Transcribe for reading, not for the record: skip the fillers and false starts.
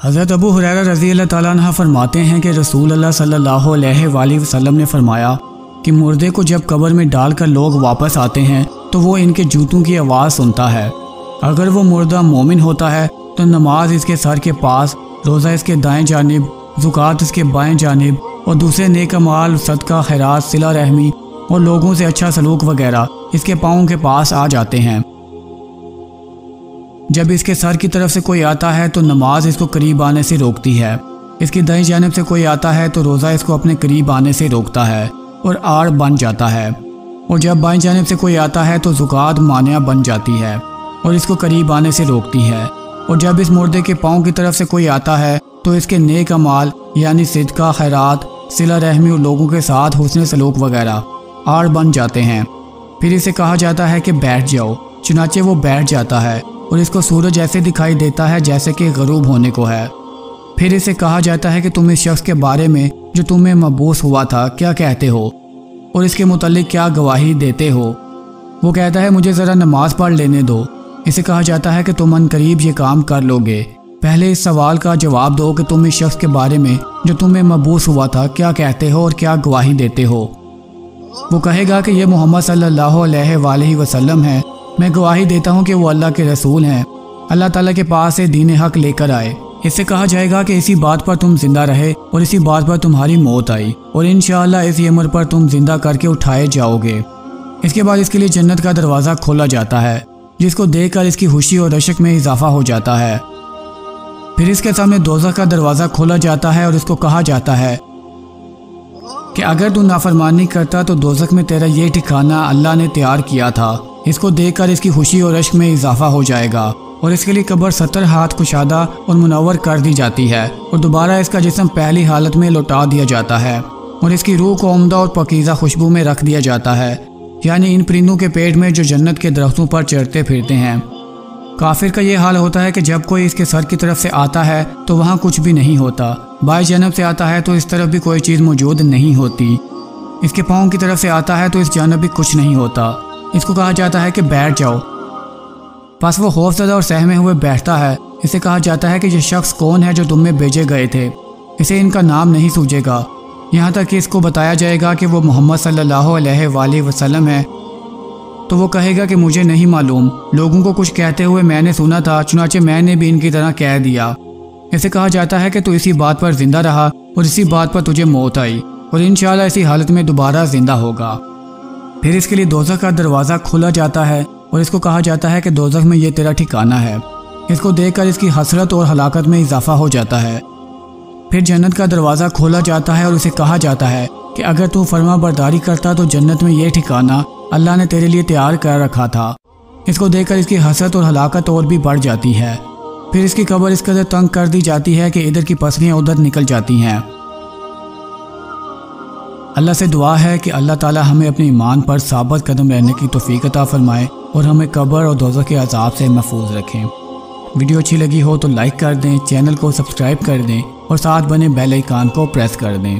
حضرت ابو ہریرہ رضی اللہ تعالیٰ عنہ فرماتے ہیں کہ رسول اللہ صلی اللہ علیہ وآلہ وسلم نے فرمایا کہ مردے کو جب قبر میں ڈال کر لوگ واپس آتے ہیں تو وہ ان کے جوتوں کی آواز سنتا ہے۔ اگر وہ مردہ مومن ہوتا ہے تو نماز اس کے سر کے پاس، روزہ اس کے دائیں جانب، زکوٰۃ اس کے بائیں جانب اور دوسرے نیک اعمال، صدقہ، خیرات، صلہ رحمی اور لوگوں سے اچھا سلوک وغیرہ اس کے پاؤں کے پاس آ جاتے ہیں۔ جب اس کے سر کی طرف سے کوئی آتا ہے تو نماز اس کو قریب آنے سے روکتی ہے، اس کی دائیں جانب سے کوئی آتا ہے تو روزہ اس کو اپنے قریب آنے سے روکتا ہے اور آڑ بن جاتا ہے، اور جب بائیں جانب سے کوئی آتا ہے تو زکوٰۃ مانع بن جاتی ہے اور اس کو قریب آنے سے روکتی ہے، اور جب اس مردے کے پاؤں کی طرف سے کوئی آتا ہے تو اس کے نیک اعمال یعنی صدقہ، خیرات، صلہ رحمی اور لوگوں کے ساتھ حسن سلوک وغیرہ آڑ بن جاتے ہیں۔ پھر اسے کہا جاتا ہے کہ بیٹھ جاؤ، چنانچہ وہ بیٹھ جاتا ہے اور اس کو سورج ایسے دکھائی دیتا ہے جیسے کہ غروب ہونے کو ہے۔ پھر اسے کہا جاتا ہے کہ تم اس شخص کے بارے میں جو تمہیں مبعوث ہوا تھا کیا کہتے ہو اور اس کے متعلق کیا گواہی دیتے ہو؟ وہ کہتا ہے مجھے ذرا نماز پڑھ لینے دو۔ اسے کہا جاتا ہے کہ تم ان قریب یہ کام کر لو گے۔ پہلے اس سوال کا جواب دو کہ تم اس شخص کے بارے میں جو تمہیں مبعوث ہوا تھا کیا کہتے ہو اور کیا گواہی دیتے ہو؟ وہ کہے گا کہ یہ محمد صلی اللہ علیہ وآلہ وسلم ہے، میں گواہی دیتا ہوں کہ وہ اللہ کے رسول ہیں، اللہ تعالیٰ کے پاس سے دین حق لے کر آئے۔ اس سے کہا جائے گا کہ اسی بات پر تم زندہ رہے اور اسی بات پر تمہاری موت آئی، اور انشاءاللہ اسی عمر پر تم زندہ کر کے اٹھائے جاؤ گے۔ اس کے بعد اس کے لیے جنت کا دروازہ کھولا جاتا ہے، جس کو دیکھ کر اس کی خوشی اور رشک میں اضافہ ہو جاتا ہے۔ پھر اس کے سامنے دوزخ کا دروازہ کھولا جاتا ہے اور اس کو کہا جاتا ہے کہ اگر تو نافرمانی کرتا تو دوزخ میں تیرا یہ ٹھکانہ اللہ نے تیار کیا تھا۔ اس کو دیکھ کر اس کی خوشی اور عشق میں اضافہ ہو جائے گا، اور اس کے لیے قبر 70 ہاتھ کشادہ اور منور کر دی جاتی ہے، اور دوبارہ اس کا جسم پہلی حالت میں لوٹا دیا جاتا ہے، اور اس کی روح کو عمدہ اور پاکیزہ خوشبو میں رکھ دیا جاتا ہے، یعنی ان پرندوں کے پیٹ میں جو جنت کے درختوں پر چڑھتے پھرتے ہیں۔ کافر کا یہ حال ہوتا ہے کہ جب کوئی اس کے سر کی طرف سے آتا ہے تو وہاں کچھ بھی نہیں ہوتا، بائیں جانب سے آتا ہے تو اس طرف بھی کوئی چیز موجود نہیں ہوتی، اس کے پاؤں کی طرف سے آتا ہے تو اس جانب بھی کچھ نہیں ہوتا۔ اس کو کہا جاتا ہے کہ بیٹھ جاؤ، پس وہ خوف زدہ اور سہمے ہوئے بیٹھتا ہے۔ اسے کہا جاتا ہے کہ یہ شخص کون ہے جو تم میں بھیجے گئے تھے؟ اسے ان کا نام نہیں سوجے گا، یہاں تک کہ اس کو بتایا جائے گا کہ وہ محمد صلی اللہ علیہ وآلہ وسلم ہے، تو وہ کہے گا کہ مجھے نہیں معلوم، لوگوں کو کچھ کہتے ہوئے میں نے سنا تھا، چنانچہ میں نے بھی ان کی طرح کہہ دیا۔ اسے کہا جاتا ہے کہ تو اسی بات پر زندہ رہا اور اسی بات پر تجھے موت آئی، اور انشاءاللہ اسی حالت میں دوبارہ زندہ ہوگا۔ پھر اس کے لیے دوزخ کا دروازہ کھولا جاتا ہے اور اس کو کہا جاتا ہے کہ دوزخ میں یہ تیرا ٹھکانہ ہے۔ اس کو دیکھ کر اس کی حسرت اور ہلاکت میں اضافہ ہو جاتا ہے۔ پھر جنت کا دروازہ کھولا جاتا ہے اور اسے کہا جاتا ہے کہ اگر تو فرما برداری کرتا تو جنت میں یہ ٹھکانہ اللہ نے تیرے لیے تیار کر رکھا تھا۔ اس کو دیکھ کر اس کی حسرت اور ہلاکت اور بھی بڑھ جاتی ہے۔ پھر اس کی قبر اس قدر تنگ کر دی جاتی ہے کہ ادھر کی پسلیاں ادھر نکل جاتی ہیں۔ اللہ سے دعا ہے کہ اللہ تعالی ہمیں اپنے ایمان پر ثابت قدم رہنے کی توفیق عطا فرمائے اور ہمیں قبر اور دوزخ کے عذاب سے محفوظ رکھیں۔ ویڈیو اچھی لگی ہو تو لائک کر دیں، چینل کو سبسکرائب کر دیں اور ساتھ بنے بیل آئیکن کو پریس کر دیں۔